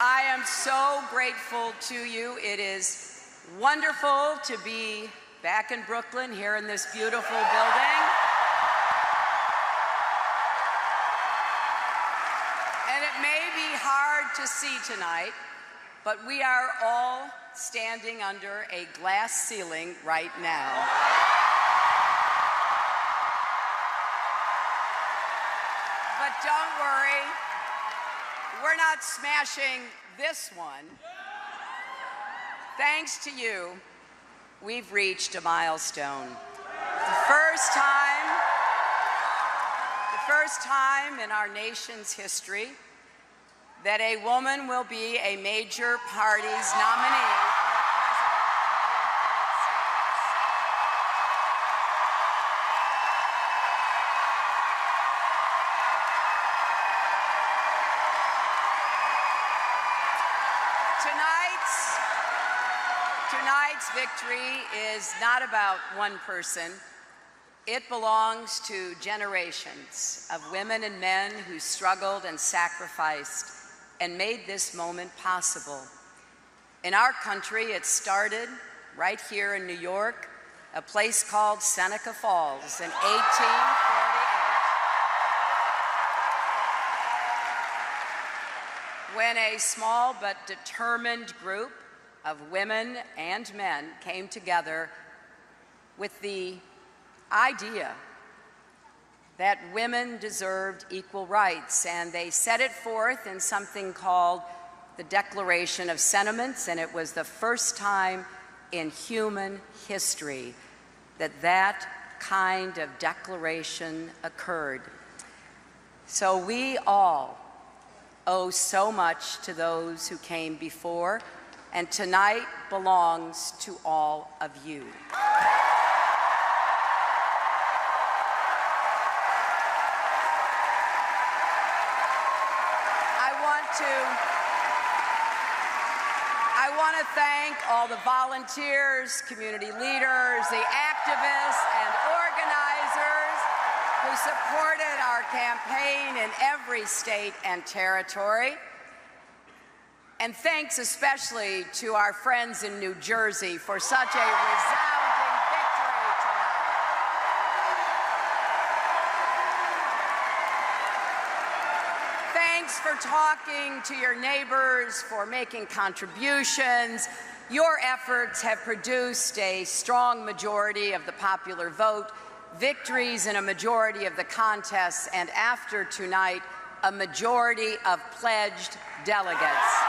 I am so grateful to you. It is wonderful to be back in Brooklyn, here in this beautiful building. And it may be hard to see tonight, but we are all standing under a glass ceiling right now. But don't worry, we're not smashing this one. Thanks to you, we've reached a milestone. The first time in our nation's history that a woman will be a major party's nominee. Tonight's victory is not about one person. It belongs to generations of women and men who struggled and sacrificed and made this moment possible. In our country, it started right here in New York, a place called Seneca Falls in 1848, when a small but determined group of women and men came together with the idea that women deserved equal rights, and they set it forth in something called the Declaration of Sentiments, and it was the first time in human history that that kind of declaration occurred. So we all owe so much to those who came before, and tonight belongs to all of you. I want to thank all the volunteers, community leaders, the activists and organizers who supported our campaign in every state and territory. And thanks especially to our friends in New Jersey for such a resounding victory tonight. Thanks for talking to your neighbors, for making contributions. Your efforts have produced a strong majority of the popular vote, victories in a majority of the contests, and after tonight, a majority of pledged delegates.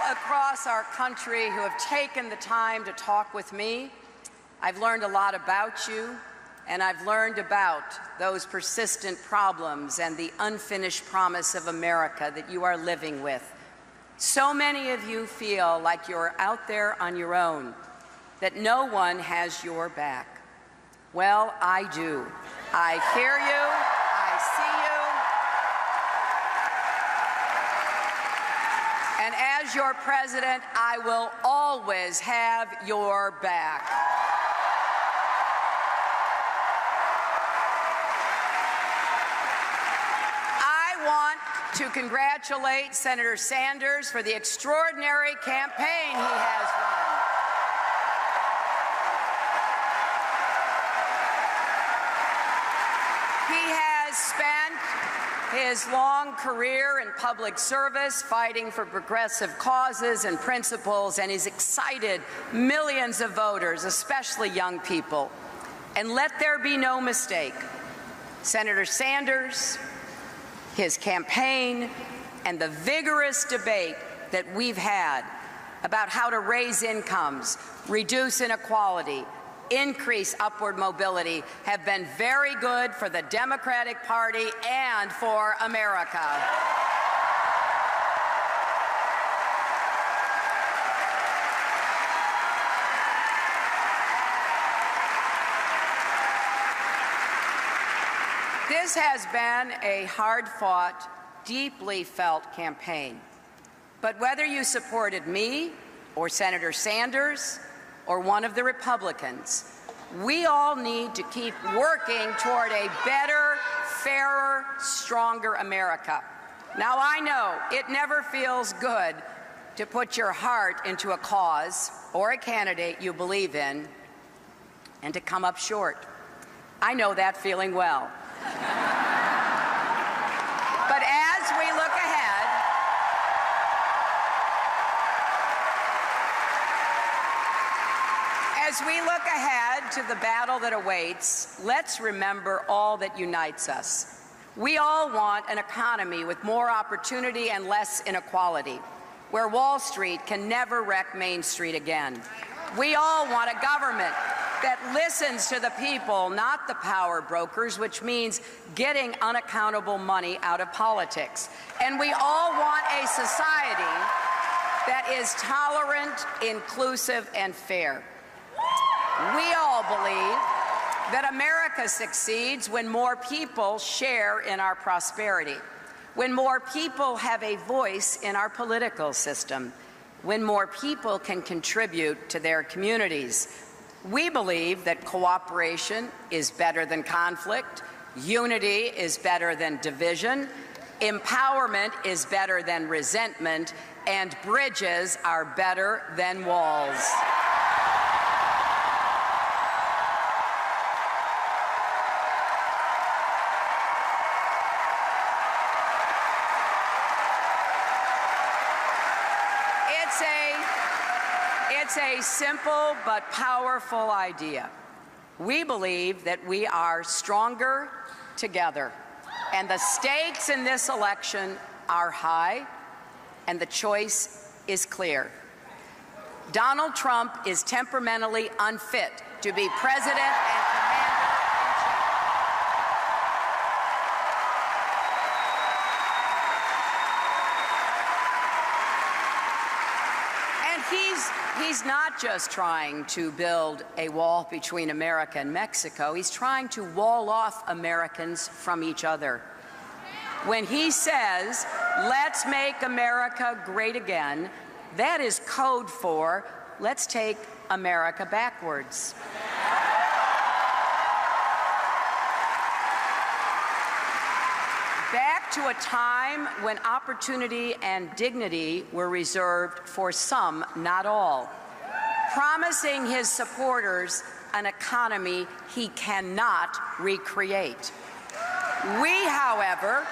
Across our country who have taken the time to talk with me. I've learned a lot about you, and I've learned about those persistent problems and the unfinished promise of America that you are living with. So many of you feel like you're out there on your own, that no one has your back. Well, I do. I hear you, I see you. And as your president, I will always have your back. I want to congratulate Senator Sanders for the extraordinary campaign he has run. He has spent his long career in public service, fighting for progressive causes and principles, and he's excited millions of voters, especially young people. And let there be no mistake, Senator Sanders, his campaign, and the vigorous debate that we've had about how to raise incomes, reduce inequality, increase upward mobility have been very good for the Democratic Party and for America. This has been a hard-fought, deeply felt campaign. But whether you supported me or Senator Sanders or one of the Republicans. We all need to keep working toward a better, fairer, stronger America. Now, I know it never feels good to put your heart into a cause or a candidate you believe in and to come up short. I know that feeling well. But as we look ahead to the battle that awaits, let's remember all that unites us. We all want an economy with more opportunity and less inequality, where Wall Street can never wreck Main Street again. We all want a government that listens to the people, not the power brokers, which means getting unaccountable money out of politics. And we all want a society that is tolerant, inclusive, and fair. We all believe that America succeeds when more people share in our prosperity, when more people have a voice in our political system, when more people can contribute to their communities. We believe that cooperation is better than conflict, unity is better than division, empowerment is better than resentment, and bridges are better than walls. It's a simple but powerful idea. We believe that we are stronger together, and the stakes in this election are high, and the choice is clear. Donald Trump is temperamentally unfit to be president and He's not just trying to build a wall between America and Mexico. He's trying to wall off Americans from each other. When he says, "Let's make America great again," that is code for, let's take America backwards. Back to a time when opportunity and dignity were reserved for some, not all, promising his supporters an economy he cannot recreate. However,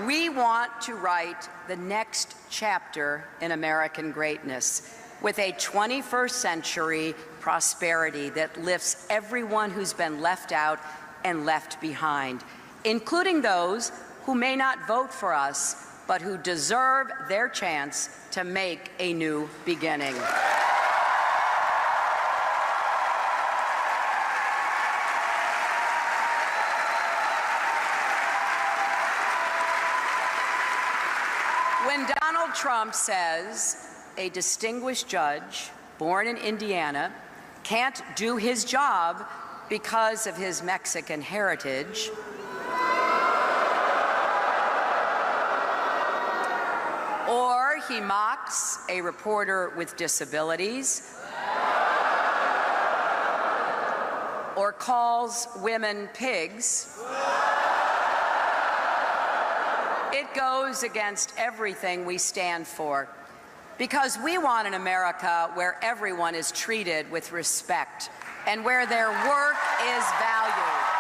we want to write the next chapter in American greatness with a 21st century prosperity that lifts everyone who's been left out and left behind, including those who may not vote for us, but who deserve their chance to make a new beginning. When Donald Trump says a distinguished judge born in Indiana can't do his job because of his Mexican heritage, or he mocks a reporter with disabilities, or calls women pigs, it goes against everything we stand for, because we want an America where everyone is treated with respect and where their work is valued.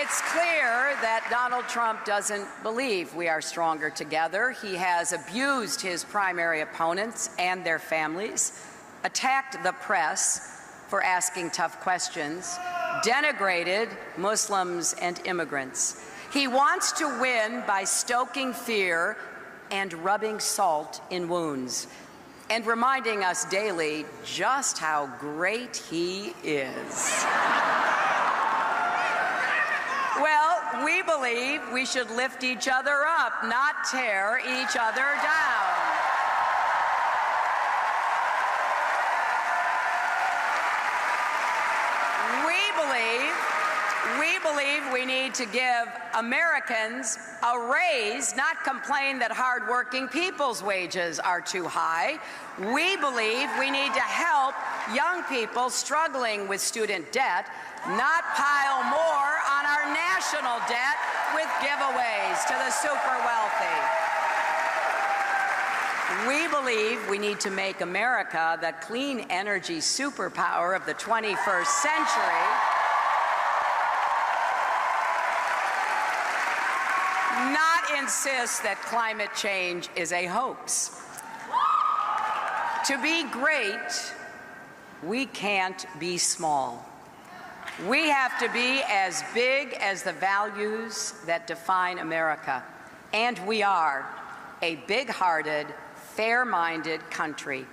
It's clear that Donald Trump doesn't believe we are stronger together. He has abused his primary opponents and their families, attacked the press for asking tough questions, denigrated Muslims and immigrants. He wants to win by stoking fear and rubbing salt in wounds, and reminding us daily just how great he is. Well, we believe we should lift each other up, not tear each other down. We We believe we need to give Americans a raise, not complain that hardworking people's wages are too high. We believe we need to help young people struggling with student debt, not pile more on our national debt with giveaways to the super wealthy. We believe we need to make America the clean energy superpower of the 21st century. Not insist that climate change is a hoax. To be great, we can't be small. We have to be as big as the values that define America. And we are a big-hearted, fair-minded country.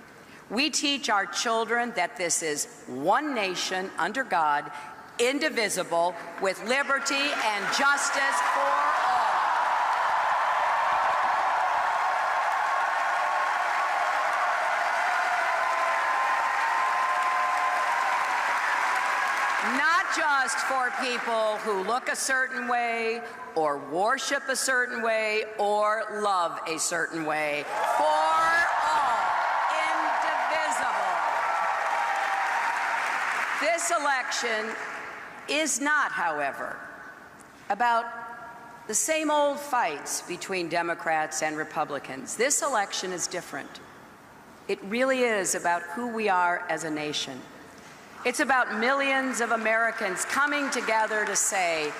We teach our children that this is one nation under God, indivisible, with liberty and justice for all. Not just for people who look a certain way, or worship a certain way, or love a certain way. For all, indivisible. This election is not, however, about the same old fights between Democrats and Republicans. This election is different. It really is about who we are as a nation. It's about millions of Americans coming together to say,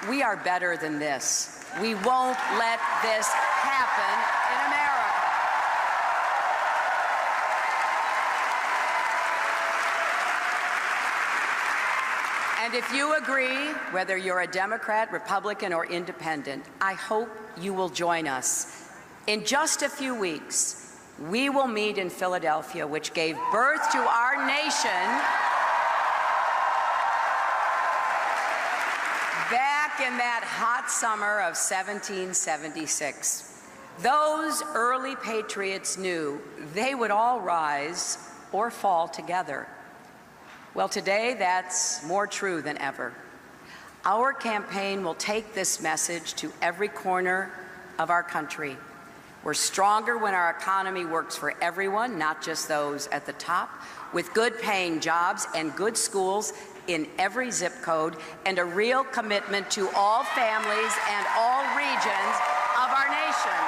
we are better than this. We won't let this happen in America. And if you agree, whether you're a Democrat, Republican, or independent, I hope you will join us. In just a few weeks, we will meet in Philadelphia, which gave birth to our nation back in that hot summer of 1776. Those early patriots knew they would all rise or fall together. Well, today that's more true than ever. Our campaign will take this message to every corner of our country. We're stronger when our economy works for everyone, not just those at the top, with good-paying jobs and good schools in every zip code, and a real commitment to all families and all regions of our nation.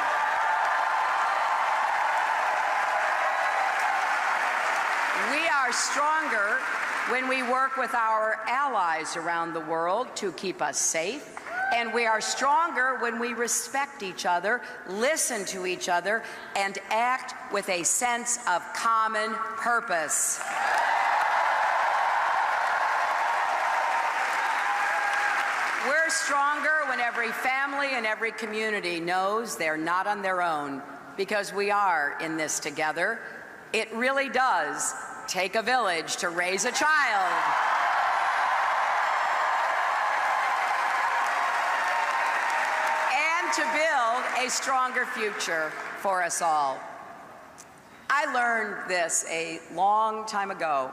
We are stronger when we work with our allies around the world to keep us safe, and we are stronger when we respect each other, listen to each other, and act with a sense of common purpose. We're stronger when every family and every community knows they're not on their own, because we are in this together. It really does take a village to raise a child. And to build a stronger future for us all. I learned this a long time ago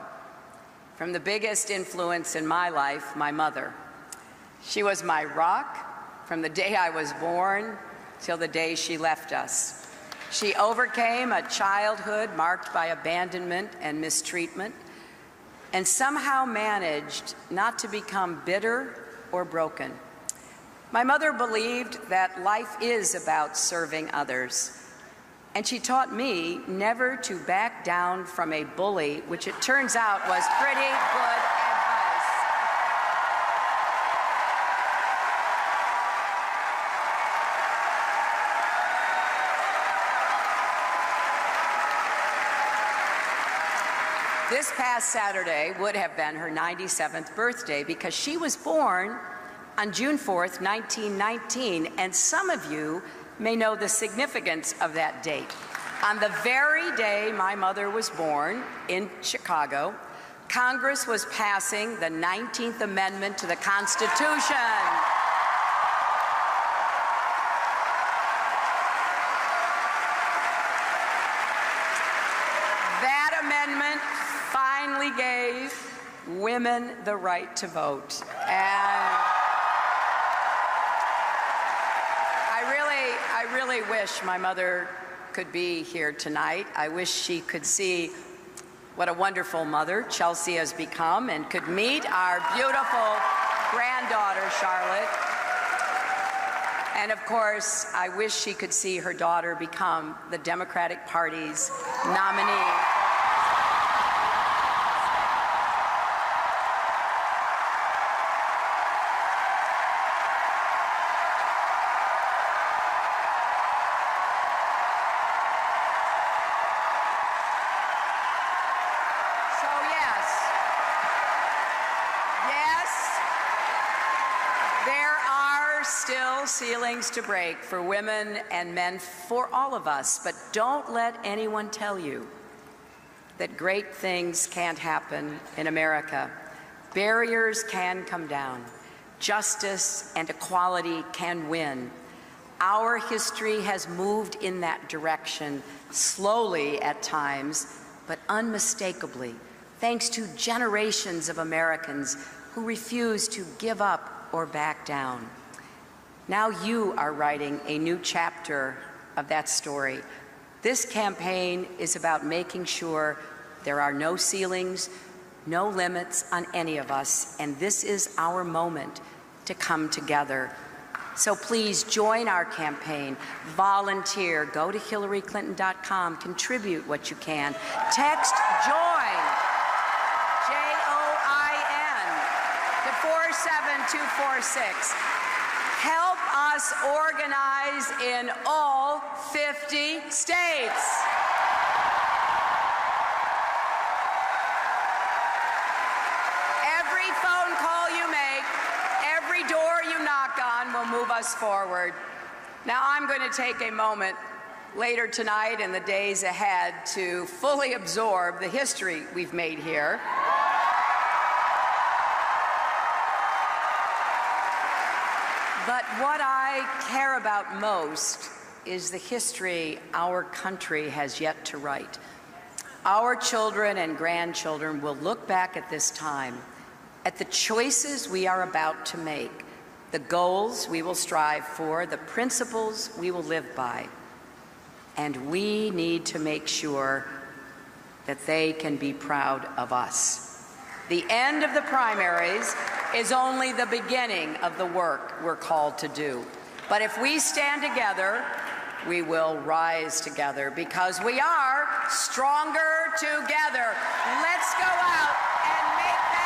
from the biggest influence in my life, my mother. She was my rock from the day I was born till the day she left us. She overcame a childhood marked by abandonment and mistreatment, and somehow managed not to become bitter or broken. My mother believed that life is about serving others, and she taught me never to back down from a bully, which it turns out was pretty good advice. This past Saturday would have been her 97th birthday, because she was born on June 4th, 1919, and some of you may know the significance of that date. On the very day my mother was born in Chicago, Congress was passing the 19th Amendment to the Constitution. That amendment finally gave women the right to vote. And I really wish my mother could be here tonight. I wish she could see what a wonderful mother Chelsea has become and could meet our beautiful granddaughter, Charlotte. And of course, I wish she could see her daughter become the Democratic Party's nominee. Ceilings to break for women and men, for all of us, but don't let anyone tell you that great things can't happen in America. Barriers can come down. Justice and equality can win. Our history has moved in that direction, slowly at times, but unmistakably, thanks to generations of Americans who refuse to give up or back down. Now you are writing a new chapter of that story. This campaign is about making sure there are no ceilings, no limits on any of us, and this is our moment to come together. So please join our campaign, volunteer, go to HillaryClinton.com, contribute what you can. Text JOIN, J-O-I-N, to 47246. Help us organize in all 50 states. Every phone call you make, every door you knock on will move us forward. Now I'm going to take a moment later tonight and the days ahead to fully absorb the history we've made here. But what I care about most is the history our country has yet to write. Our children and grandchildren will look back at this time, at the choices we are about to make, the goals we will strive for, the principles we will live by. And we need to make sure that they can be proud of us. The end of the primaries is only the beginning of the work we're called to do. But if we stand together, we will rise together because we are stronger together. Let's go out and make that